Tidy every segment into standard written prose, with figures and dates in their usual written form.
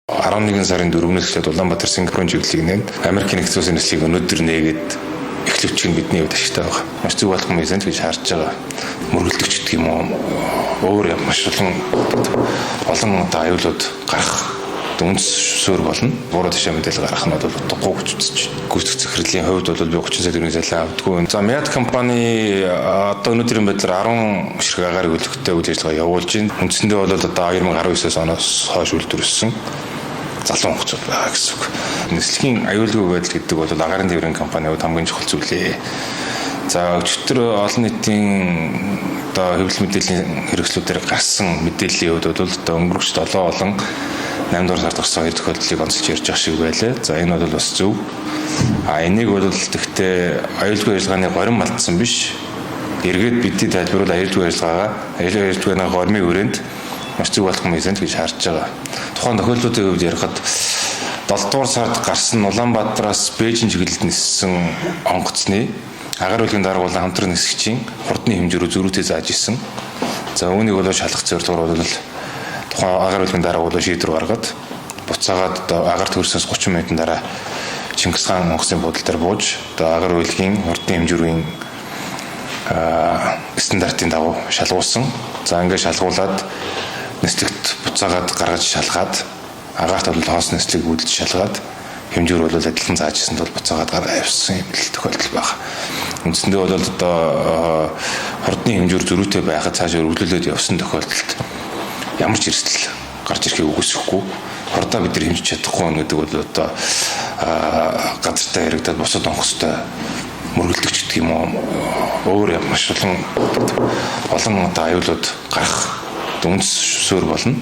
11 сарын 4-өөс эхлээд Улаанбаатар Сингапурын чиглэлийг нээд Америкийн нэгдсэн улсын нислэгийг өнөөдөр нээгээд эхлүүлчих нь бидний хувьд ашигтай байгаа. Маш зөв болох юм гэж харж байгаа. Мөргөлдөгч гэх юм уу өөр маш олон аюулууд гарах үндэс суурь болно. Буруу ташаа мэдээлэл гаргах нь бол утгагүй гэж үзэж гүйцэтгэх захирлын хувьд бол би 30 сая төгрөгийн зайлаа авдаггүй. За Мяд компани одоо өнөөдрийн байдлаар 10 ширхэг агаар хөдөлгөөнтэй үйл ажиллагаа явуулж байна. Үндсэндээ бол одоо 2019 оноос хойш үйлдвэрлэсэн залуу хүмүүс байгаа гэсэн үг. Нислэгийн аюулгүй байдал гэдэг бол агаарын тээврийн компаниуд хамгийн чухал зүйлээ. За өчигдөр олон нийтийн одоо хэвлэл мэдээллийн хэрэгслүүдээр гарсан мэдээллийн хувьд бол одоо өнгөрөх 7 олон 8 дугаар сард гарсан 2 тохиолдлыг онцолж ярьж байгаа шиг байлаа. За энэ бол бас зөв. Энийг бол тэгтээ аюулгүй ажиллагааны горин малтсан биш. Эргээд бидний тайлбарвал аюулгүй ажиллагааны гормын өрөөнд маш зөв болох юм гэж харж байгаа. Тухайн тохиолдлуудын хувьд ярихад 7 дугаар сард гарсан Улаанбаатараас Бээжин чиглэлд ниссэн онгоцны агаар үлгийн даргуулан хамтран нисгчийн хурдны хэмжүүрөө зөрүүтэй зааж исэн. За үүнийг бол шалгах зорилгоор бол тухайн агаар үлгийн даргуулан шийдвэр гаргаад буцаагаад одоо агаар төрснөөс 30 минутын дараа Чингис хаан онгоцны буудлын дээр бууж одоо агаар үлгийн хурдны хэмжүүрийн стандартын дагуу шалгуулсан. За ингээд шалгуулад нислэгт буцаагаад гаргаж шалгаад агаарт бол хоос нислэг үүдэлж шалгаад хэмжүүр бол адилхан зааж ирсэнд бол буцаагаад гараа явсан юм л тохиолдол байна. Үндсэндээ бол одоо хурдны хэмжүүр зөрүүтэй байхад цаашаа өргөлүүлээд явсан тохиолдолд ямар ч эрсдэл гарч ирэхийг үгүйсэхгүй хурдаа бид нар хэмжиж чадахгүй гэдэг бол одоо газартаа яригдаад бусад онгоцтой мөргөлдөгч гэдэг юм уу өөр маш олон одоо аюулууд гарах үндэс суурь болно.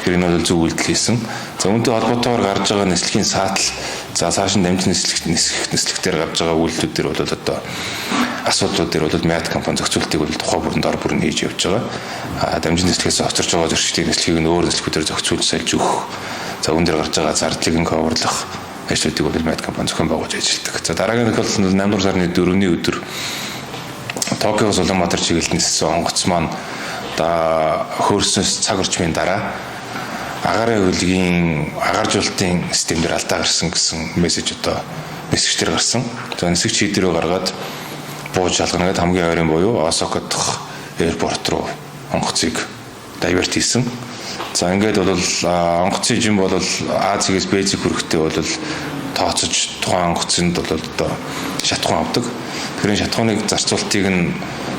Тэгэхээр энэ бол зөв үйлдэл хийсэн. За үүнтэй холбоотойгоор гарч байгаа нислэгийн саатал за цааш нь дамжин нислэгтэр гарч байгаа үйлдэлүүд төр бол одоо асуудлууд төр бол Мяд компани зохицуултыг бол тухай бүрэн дор бүрэн хийж явж байгаа. Дамжин нислэгээс авчирч байгаа зөрчлийн нислэгийг нь өөр нислэгүүдээр зохицуулж сольж өгөх. За үүн дээр гарч байгаа зардлыг нь коверлох ажлуудыг бол Мяд компани зохион байгуулж ажилладаг. За дараагийн тохиолдол нь 8 дугаар сарны 4-ний өдөр Токиогоос Улаанбаатар чиглэлд ниссэн онгоц маань хөрснөөс цаг орчмын дараа агаарын хөлгийн агааржуулалтын системээр алдаа гарсан гэсэн мессеж одоо нисгчдэр гарсан. За нисгч шийдвэрөө гаргаад бууж шалгана гэдэг хамгийн ойрын буюу Осака дахь аэропорт руу онгоцыг дайверт хийсэн. За ингээд бол онгоцын жим бол Азиас Бээжиг хүрэхтэй бол тооцож тухайн онгоцонд бол одоо шатхуун авдаг. Тэгэхээр шатхууныг зарцуултыг нь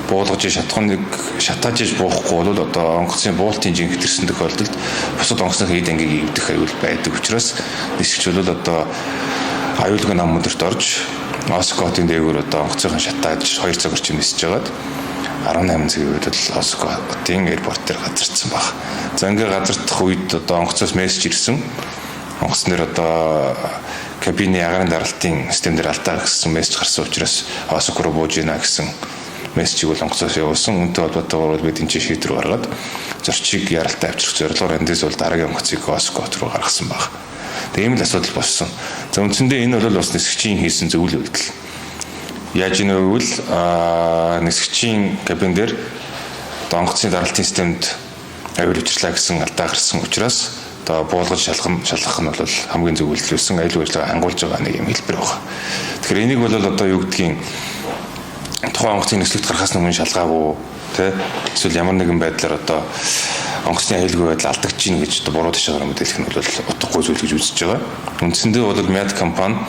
буулгаж шатхууныг шатааж иж буухгүй бол одоо онгоцны буултын жинг хэтэрсэн тохиолдолд бусад онгоцны хэд ангийг ивдэх аюул байдаг учраас нисгч бол одоо аюулгүй нам өдөрт орж Осакотын дээгүүр одоо онгоцын шатааж 2 цаг орчим нисэж байгаад 18 цагийн үед бол Осакотын аэропорт дээр газардсан баг. За ингээд газардах үед одоо онгоцоос мессеж ирсэн. Онгоц нэр одоо кабины агаарын даралтын систем дээр алдаа гэсэн мессеж гарсан учраас Осака руу бууж ийна гэсэн мессежийг бол онгоцоос явуулсан. Үүнтэй холбоотойгоор бид энэ шийдвэр гаргаад зорчийг яралтай авчрах зорилгоор эндээс бол дараагийн онгоцыг Осака руу гаргасан баг. Тэгээ ийм л асуудал болсон. За үндсэндээ энэ бол бас нисгчийн хийсэн зөвлөл үйлдэл. Яаж ийм вэ гэвэл нисгчийн кабин дээр онгоцны даралтын системд аюул учирлаа гэсэн алдаа гарсан учраас одоо буулгаж шалгах нь бол хамгийн зөв үйлдэл байсан. Аюулгүй ажиллагаа хангуулж байгаа нэг юм хэлбэр байна. Тэгэхээр энийг бол одоо юу гэдгийг тухайн онгоцны нислэгт гарахаас өмнө шалгаагүй тий эсвэл ямар нэгэн байдлаар одоо онгоцны аюулгүй байдал алдагдж гин гэж одоо буруу ташаагаар мэдээлэх нь бол утгагүй зүйл гэж үзэж байгаа. Үндсэндээ бол Мяд компани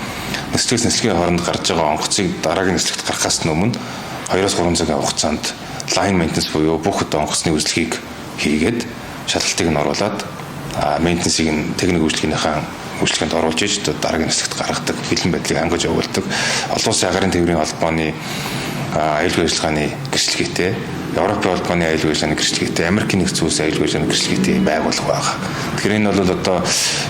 нислэгээс нислэгийн хооронд гарч байгаа онгоцыг дараагийн нислэгт гарахаас өмнө 2-3 цагийн хугацаанд лайн мейнтенс буюу бүх одоо онгоцны үзлэгийг хийгээд шалгалтыг нь оруулаад мейнтенсийг нь техник үйлчлэгээнд оруулж иж дараагийн нислэгт гаргадаг бэлэн байдлыг хангаж явуулдаг. Олон улсын агаарын тээврийн холбооны аюулгүй ажиллагааны гэрчлэгээтэй, Европын холбооны аюулгүй ажиллагааны гэрчлэгээтэй, Америкийн нэгдсэн улсын аюулгүй ажиллагааны гэрчлэгээтэй байгууллага байна. Тэгэхээр энэ бол одоо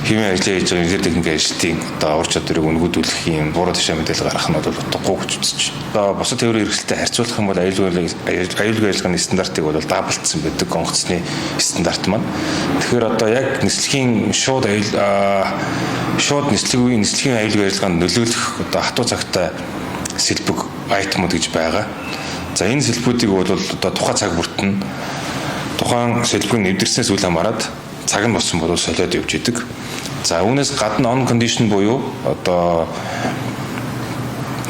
хэмжээ ажиллаж хийж байгаа инженер техникийн ажилтны одоо ур чадварыг өнгөдүүлэх юм буруу ташаа мэдээлэл гаргах нь бол утгагүй гэж үзэж байна. Одоо бусад тээврийн хэрэгсэлтэй харьцуулах юм бол аюулгүй ажиллагааны стандартыг бол даблдсан байдаг онгоцны стандарт маань. Тэгэхээр одоо яг нислэгийн шууд нислэгийн аюулгүй ажиллагаанд нөлөөлөх одоо хатуу цагтай сэлбэг айтмууд гэж байгаа. За энэ сэлбүүдийг бол одоо тухайн цаг бүрт нь тухайн сэлбэг нь эвдэрснээс үл хамааран цаг нь болсон бол солиод явж идэг. За үүнээс гадна on condition буюу одоо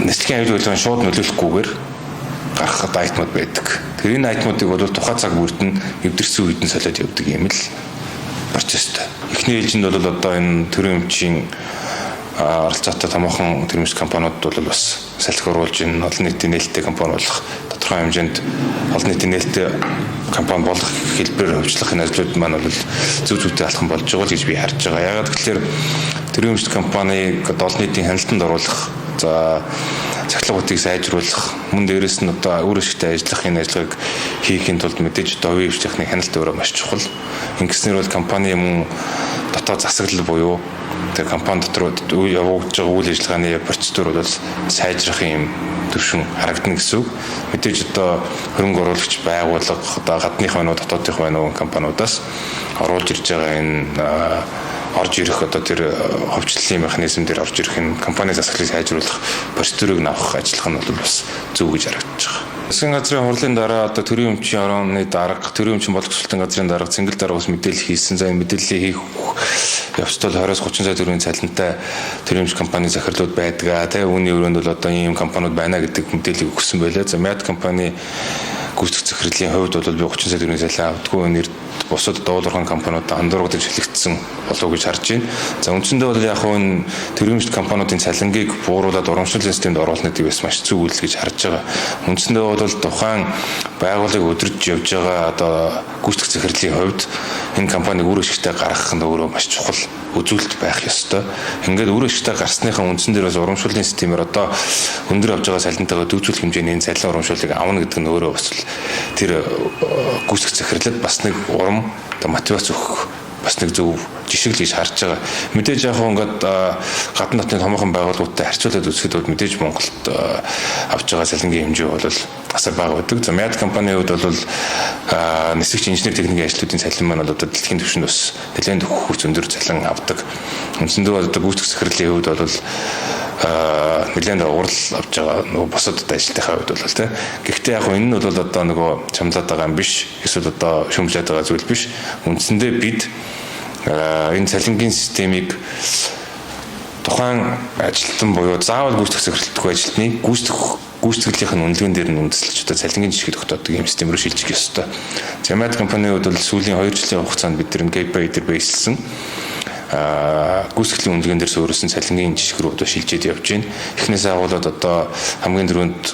нислэгийн аюул хөдөлгөөнд шууд нөлөөлөхгүйгээр гарах айтмууд байдаг. Тэр энэ айтмуудыг бол тухайн цаг бүрд нь эвдэрсэн үед нь солиод явдаг юм л процесстэй. Эхний ээлжинд бол одоо энэ төрийн өмчийн оролцоотой томоохон төрийн өмч компаниуд бол бас салхи оруулж энэ олон нийтийн нээлттэй компани болох тодорхой хэмжээнд олон нийтийн нээлттэй компани болох хэлбэрээр хөгжлөх энэ ажлууд маань бол зөв зөвтэй алхам болж байгаа л гэж би харж байгаа. Яагаад гэвэл төрийн өмч компаниг олон нийтийн хяналтанд оруулах, за цахилгаан бутыг сайжруулах, мөн дээрэс нь одоо үр ашигтай ажиллах энэ ажлыг хийхин тулд мэдээж одоо хувийн хвшлийнхны хяналт өөрөө маш чухал. Ингэснээр бол компани мөн дотоод засаглал буюу тэр компани дотор явагдаж байгаа үйл ажиллагааны процедур бол сайжрах юм төвшин харагдана гэсэн үг. Мэдээж одоо хөрөнгө оруулагч байгууллага одоо гадных байна уу дотоодынх байна уу компаниудаас оруулж ирж байгаа энэ орж ирэх одоо тэр ховчлолын механизм дээр орж ирэх энэ компани засаглалыг сайжруулах процедурыг авах ажиллах нь бол бас зөв гэж харагдаж байгаа. Засгийн газрын хурлын дараа одоо төрийн өмчийн орооны дарга, төрийн өмчийн боловсролтын газрын дарга, цэнгэл дарга ус мэдээлэл хийсэн. За энэ мэдээллийг хийх явцдаа 20-30 сая төгрөгийн цалинтай төрийн өмч компани захирлууд байдаг. Тэгээ үүний өрөөнд бол одоо ийм компаниуд байна гэдэг мэдээллийг өгсөн байлаа. За Мят компани гүйцэтгэх захирлийн хувьд бол би 30 сая төгрөгийн цалин авдаггүй, нэр бусад дуулуурхан компаниудад андуургадаж хэлэгдсэн болов гэж харж байна. За үндсэндээ бол яг энэ төрийн өмч компаниудын цалингийг бууруулад урамшууллын системд оруулах нь бас маш зөв үйлдэл гэж харж байгаа. Үндсэндээ бол тухайн байгууллагыг өдөрж явж байгаа одоо гүйцэтгэх захирлийн хувьд энэ компаниг үр ашигтай гаргах нь өөрөө маш чухал үзүүлэлт байх ёстой. Ингээд үр ашигтай гарсныхаа үндсэн дээр бас урамшууллын системээр одоо өндөр авж байгаа цалинтайгаа дүүжүүлэх хэмжээний энэ цалин урамшууллыг авна гэдэг нь өөрөө бас тэр гүйцэтгэх захирлад бас нэг урам одоо мотивац өгөх бас нэг зөв жишг л гэж харж байгаа. Мэдээж яг ингээд гадны дотны томоохон байгууллагуудтай харьцуулаад үзэхэд бол мэдээж Монголд авж байгаа цалингийн хэмжээ бол асар бага байдаг. За Мят компанийн хувьд бол нисгч инженер техникийн ажлуудын цалин маань одоо дэлхийн түвшинд бас нэлээд хөх зөндөр цалин авдаг. Үндсэндээ одоо гүйцэтгэх захирлын хувьд бол нэлээд урал авж байгаа нөгөө босод ажилтныхаа хувьд бол тийм. Гэхдээ яг энэ нь бол одоо нөгөө чамлаад байгаа юм биш. Эсвэл одоо шөмжлээд байгаа зүйл биш. Үндсэндээ бид энэ цалингийн системийг тухайн ажилтан буюу заавал гүйцэтгэх захирлтгүй ажилтны гүйцэтгэлийнх нь үнэлгээн дээр нь үндэслэж одоо цалингийн жишгийг тогтоодог юм систем рүү шилжих ёстой. Замат компанийн хувьд бол сүүлийн 2 жилийн хугацаанд бид тэр KPI дээр бэйсэлсэн гүйцэтгэлийн үнэлгээн дээр суурилсан цалингийн жишг рүү одоо шилжээд явж байна. Эхнээс агуулад одоо хамгийн түрүүнд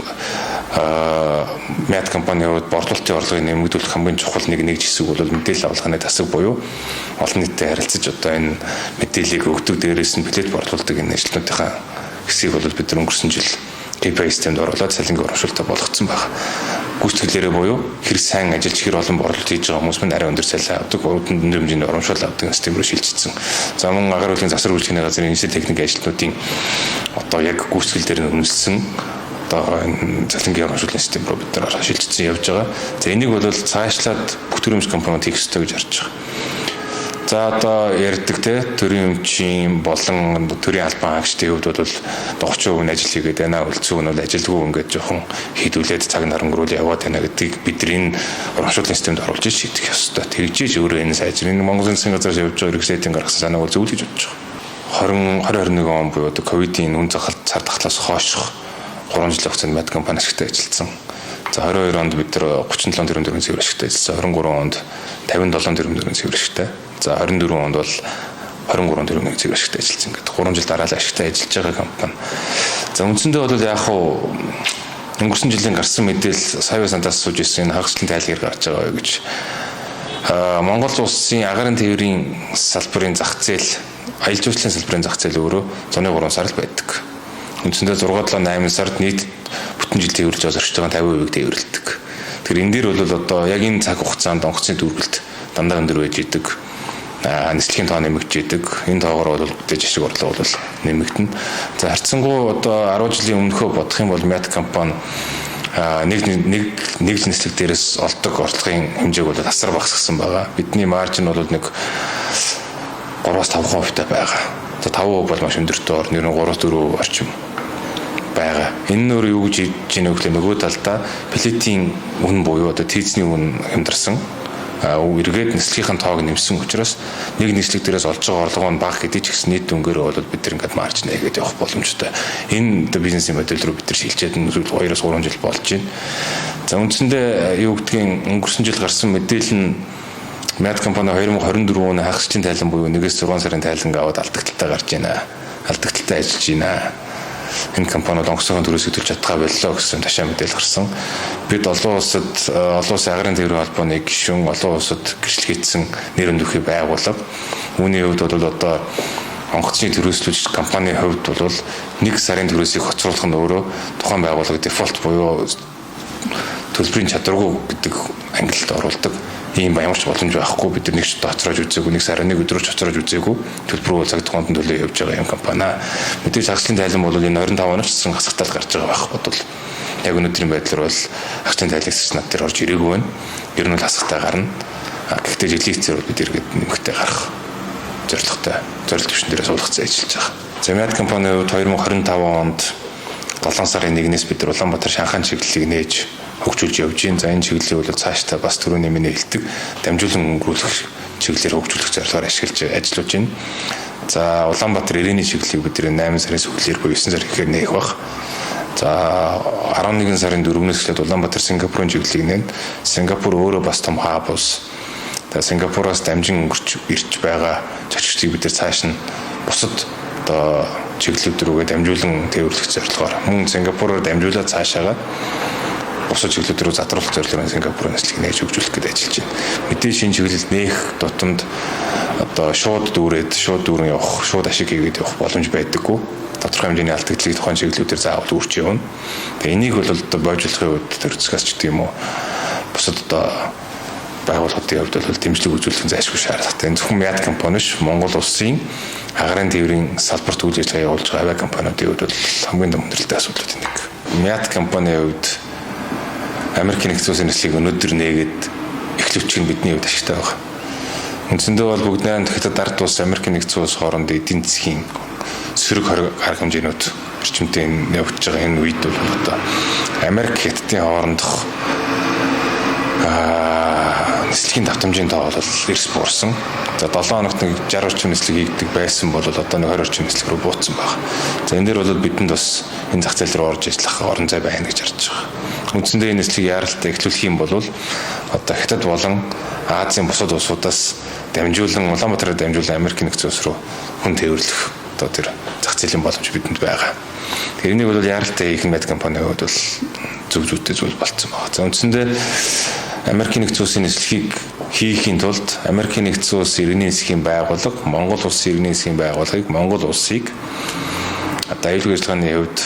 Мят компанийн хувьд борлуулалтын орлогыг нэмэгдүүлэх хамгийн чухал нэг хэсэг бол мэдээлэл авалганы тасаг буюу олон нийтэд харилцаж одоо энэ мэдээллийг өгдөг дээрээс нь билет борлуулдаг энэ ажлуудынхаа хэсгийг бол бид нар өнгөрсөн жил KPI системд оруулаад цалингийн урамшуулалтаа болгоцсон байна. Гүйцэтгэлээрээ буюу хэр сайн ажиллаж хэр олон борлуулалт хийж байгаа хүмүүс мань арай өндөр цалин авдаг, өндөр хэмжээний урамшуул авдаг систем рүү шилжчихсэн. За мөн агаар хөдөлгөөний засвар үйлчлэгийн газрын инженер техникийн ажилтнуудын одоо яг гүйцэтгэл дээр нь үнэлсэн одоо энэ цалингийн урамшууллын систем рүү бид нар шилжчихсэн явж байгаа. За энийг бол цаашлаад бүх төрийн өмч компаниуд хийх ёстой гэж харж байгаа. За одоо ярьдаг те төрийн өмчийн болон төрийн албан хаагчдын хувьд бол 30% нь ажил хийгээд байна. Үлцүүг нь бол ажилтгүй ингээд жоохон хийдүүлээд цаг нар өнгөрүүл яваад байна гэдгийг бид энэ урамшууллын системд оруулж шийдэх ёстой. Тэгжээж өөрөө энэ сайжрын Монголын засгийн газраас явж байгаа хэрэгсэдийн гаргасан санааг бол зөв л гэж бодож байгаа. 2021 он буюу одоо ковидын үн цар тахлаас хойших 3 жилийн хугацаанд Мят компани ашигтай ажилласан. За 22 онд бид нар 37 тэрбум төгрөгийн цэвэр ашигтай ажилласан. 23 онд 57 тэрбум төгрөгийн цэвэр ашигтай. За 24 онд бол 23 тэрбум цэвэр ашигтай ажилласан. Ингээд 3 жил дараалал ашигтай ажиллаж байгаа компани. За үндсэндээ бол яг өнгөрсөн жилийн гарсан мэдээлэл сая сандаас сууж ирсэн энэ хагасчлын тайлгаар гарч байгаа гэж Монгол улсын агаарын тээврийн салбарын зах зээл, аялал жуулчлалын салбарын зах зээл өөрөө зуны 3 сар л байдаг. Үндсэндээ 6-8 сард нийт бүтэн жил тээвэрлж байгаа зорчтойгоо 50% тээвэрлэдэг. Тэгэхээр энэ дээр бол одоо яг энэ цаг хугацаанд онгоцны дүүргэлт дандаа өндөр байж идэг. Нислэгийн тоо нэмэгдэж идэг. Энэ тоогоор бол бүтээж ашиг орлого бол нэмэгдэнэ. За харьцангуй одоо 10 жилийн өмнөхөө бодох юм бол Мят компани нэг нислэг дээрээс олдог орлогын хэмжээг бол асар багасгасан байгаа. Бидний маржин бол нэг 3-5% та байгаа. За 5% бол маш өндөртэй орно. Ер нь 3-4% орчим байгаа. Энэ нь өөрөө юу гэж хийж ийнэ гэвэл нөгөө талдаа плетийн үн буюу одоо тийзний үн хямдарсан. эргээд нислэгийнхэн тоог нэмсэн учраас нэг нислэг дээрээс олж байгаа орлого нь бага гэдэг ч гэсэн нийт дүнгээр бол бид тэр ингээд маржин нэгээд явах боломжтой. Энэ бизнесийн модель рүү бид нар шилжээд 2-3 жил болж байна. За үндсэндээ юу гэдгийг өнгөрсөн жил гарсан мэдээлэл нь Мяд компани 2024 оны хагасчийн тайлан буюу 1-6 сарын тайланг аваад алдагталтай гарч байна. Алдагталтай ажиллаж байна. Энэ компаниуд онгоцны төрөөс хөдөлж чадхаа боллоо гэсэн ташаа мэдээлэл гарсан. Бид олон улсын агрын тээврийн холбооны гишүүн, олон улсад гэрчлэгдсэн нэр өндөхийн байгууллага. Үүний хувьд бол одоо онгоцны төрөөслүүлж компанийн хувьд бол 1 сарын төрөөсийг хоцруулах нь өөрөө тухайн байгууллага дефолт буюу төлбөрийн чадваргүй гэдэг ангилалд оруулдаг. Ийм ямар ч боломж байхгүй. Бид нэг ч хоцроож үзээгүй, 1 сарын 1 өдрөөр хоцроож үзээгүй. Төлбөр цаг тухайд төлөө явж байгаа юм компани. Мэдээж хагасчийн тайлан бол энэ 25 оноос ч хасагтал гарч байгаа байх бодвол яг өнөөдрийн байдлаар бол хагасчийн тайлагч над дээр орж ирээгүй байна. Ер нь бол хасагтай гарна. Гэхдээ жилийн эцээр бол бид эргээд нэмэгтэй гарах зорилготой. Зорилт төвшин дээрээ суулгацсан ажиллаж байгаа. За Мяд компани 2025 онд 7 сарын 1-ээс бид Улаанбаатар Шанхай чиглэлийг нээж хөгжүүлж явж байна. За энэ чиглэлийг бол цаашдаа бас түрүүний миний хэлдэг дамжуулан өнгөрүүлэх чиглэлээр хөгжүүлэх зорилгоор ашиглаж ажиллаж байна. За Улаанбаатар ирээний чиглэлийг бид 8 сарын сүүлээр буюу 9 сар гэхээр нээх баг. За 11 сарын 4-өөс эхлээд Улаанбаатар Сингапурын чиглэлийг нээн. Сингапур өөрөө бас том хаб ус. За Сингапураас дамжин өнгөрч ирж байгаа зочдыг бид цааш нь бусад одоо чиглэлүүд рүүгээ дамжуулан тээвэрлэх зорилгоор мөн Сингапураар дамжуулаад цаашаагаа бусад чиглэлүүд рүү задруулах зорилгоор Сингапурын нислэгийг нээж хөгжүүлэх гэж ажиллаж байна. Мэдээж шинэ чиглэлд нээх тутамд одоо шууд дүүрэн явах, шууд ашиг хийгээд явах боломж байдаггүй. Тодорхой хэмжээний алдагдлыг тухайн чиглэлүүдээр заавал үүрч явна. Тэгээ энийг бол одоо бойжуулахын үед төрцгөөс ч гэдэг юм уу бусад одоо байгууллагуудын хувьд бол дэмжлэг үзүүлэх нь зайлшгүй шаардлагатай. Энэ зөвхөн Мяд компани биш, Монгол улсын агрын тээврийн салбарт үйл ажиллагаа явуулж байгаа авиа компаниудын хувьд бол хамгийн том хүндрэлтэй асуудлууд нэг. Мяд компанийн хувьд Америкийн нэгдсэн улсын нислэгийг өнөөдөр нээгээд эхлүүлчих нь бидний хувьд ашигтай байна. Үндсэндээ бол бүгд найрамд хятад ард улс Америкийн нэгдсэн улс хоорондын эдийн засгийн сөрөг арга хэмжээнүүд эрчимтэй явагдаж байгаа энэ үед бол одоо Америк хятадын хоорондох нислэгийн давтамжийн тоо бол эрс буурсан. За 7 хоногт нэг 60 орчим нислэг хийгдэг байсан бол одоо нэг 20 орчим нислэг рүү буутсан байна. За энэ дээр бол бидэнд бас энэ зах зээл рүү орж ажиллах орон зай байна гэж харж байгаа. Үндсэндээ энэ нислэгийг яаралтай эхлүүлэх юм бол одоо Хятад болон Азийн бусад улсуудаас дамжуулан Улаанбаатараар дамжуулан Америкийн нэгдсэн улс руу хүн тээвэрлэх одоо тэр зах зээлийн боломж бидэнд байгаа. Тэгэхээр энийг бол яаралтай хийх Мяд компанийн хувьд бол зөв зүйтэй зүйл болцсон байна. За үндсэндээ Америкийн нэгдсэн улсын нислэгийг хийхийн тулд Америкийн нэгдсэн улсын иргэний засгийн байгууллага, Монгол улсын иргэний засгийн байгууллагыг Монгол улсыг одоо аюулгүй ажиллагааны хувьд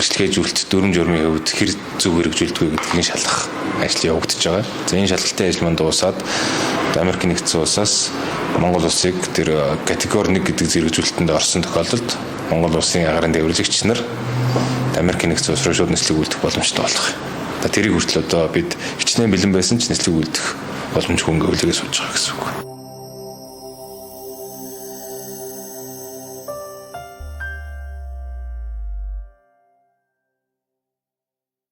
гэрчлэгээжүүлэлт дүрм журмын хувьд хэр зөв хэрэгжүүлдэг вэ гэдгийг шалгах ажил явагдаж байгаа. За энэ шалгалтын ажил манд дуусаад Америкийн нэгдсэн улсаас Монгол улсыг тэр категори 1 гэдэг зэрэгжүүлэлтэнд орсон тохиолдолд Монгол улсын агрын тээвэрлэгч нар Америкийн нэгдсэн улс руу шууд нислэг үлдэх боломжтой болох юм. Тэрийг хүртэл одоо бид хичнээн бэлэн байсан ч нислэг үлдэх боломжгүй ингээ үлээгээ сууж байгаа гэсэн үг.